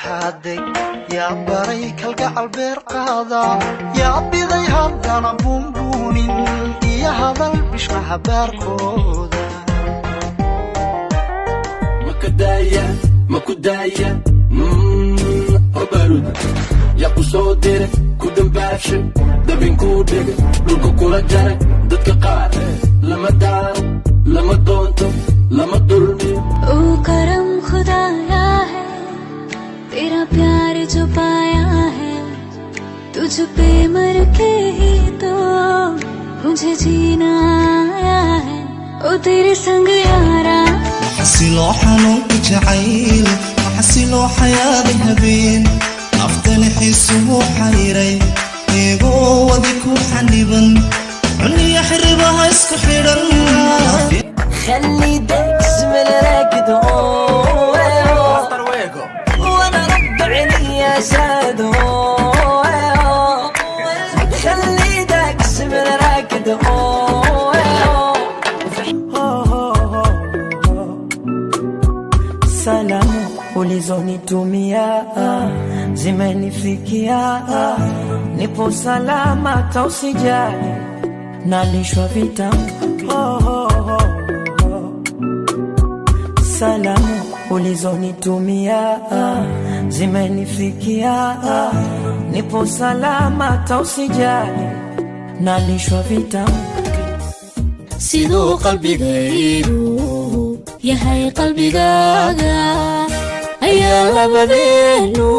حادي يا بريك القعل برقاضة يا بيضي هدنا بونبونين يا هذا البش محبار كودا مكدايا أبارود يا قصودير كودن باشي دبين كودير لوكو كولا جارك دتك قار لما دارو لما دونتو لما ظلمي ओ करम खुदाया है तेरा प्यार जो पाया है तुझ पे मर के ही तो मुझे जीना आया है ओ तेरे संग यारा حسلو حنونك جعيل وحسلو حياة هبين أفضل حسو حيري إيغو وذيكو حنيبن عني يحربها اسكو حيرن خلي داكس من راكد وانا رب عيني يا سادو خلي داكس من راكد salamu ulizonitumia zimenifikia nipo salama tausijali nalishwa vitamu salamu ulizonitumia zimenifikia nipo salama tausijali nalishwa vitamu sidoo qalbigaygu yahay qalbigaaga ayaa labadeenu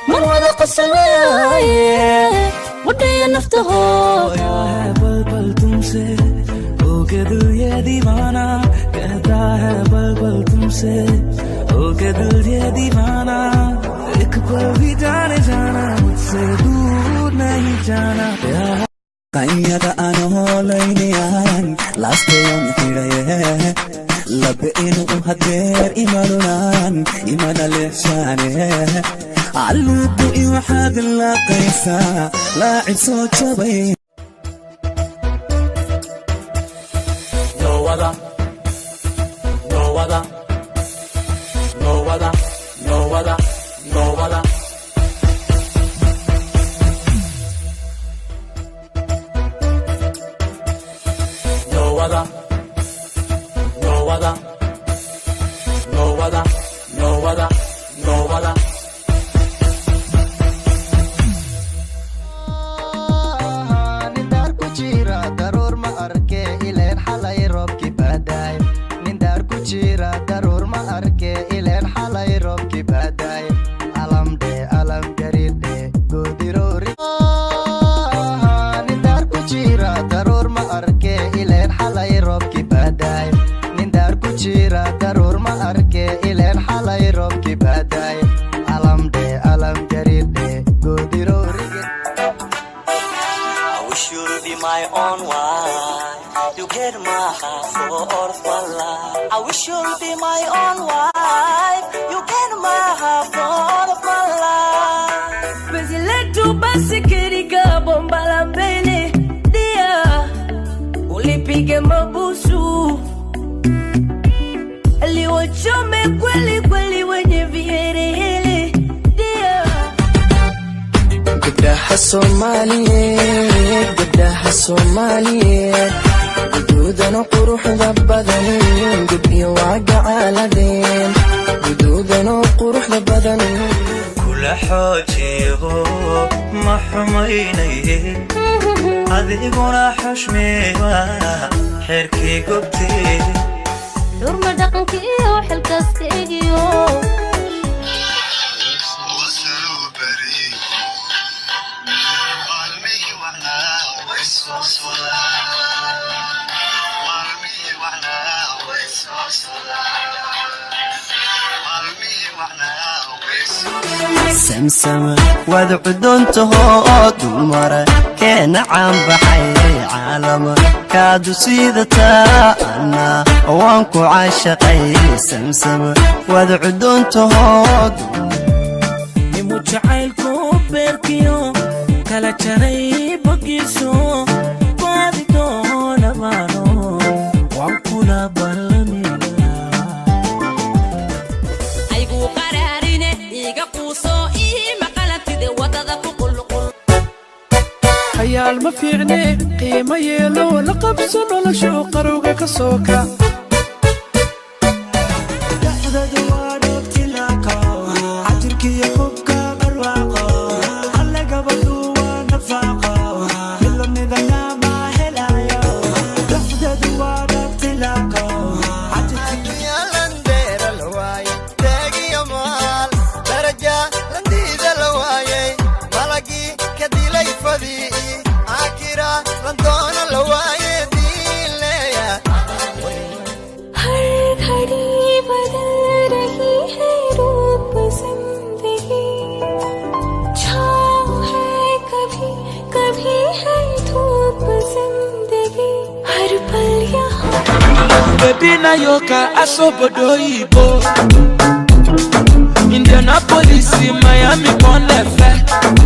mar wada qasanaaye wadaya naftahooda बल तुमसे हो के दिल ये दीवाना कहता है बल तुमसे हो के दिल ये दीवाना एक पल भी जाने जाना मुझसे दूर नहीं जाना qaynada aan hoolaynayan laaste yom xiraye labe inuu hadeer imanunan imana leexshaane alluuku i waxaad laaqaysaa laacib soo jabay I wish you'll be my own wife. You get my heart for all of my life. Penzi letu basi kirika bomba la mbele dia ulipige mabusu liwachome kweli kweli wenye viherehere dia gabdhaha Soomaaliyeed guduudana quruxda badan gabdhiyo waaga caaladeen guduudana quruxda badan kula xoojiyo ma xumaynaye adiguna xushmeeya xeerkii gobtee dhurma dhaqankiiyo xilkaaskaygiyo سمسم وادعدنته دمر كان عم بحي عالم كادو سيدتا أنا وانكو عاشقي سمسم وادعدنته يموت عيلكو بيركيو كلا جري بقيسو قادي دون مانو وانكو لا بالميلا aygu qaraarine iga dagaal ma fiicne qiimo yeelo la qabso nolosha qarowga ka sooka Bina yoka asobodo ibo Indianapolis, Miami, Bonnefe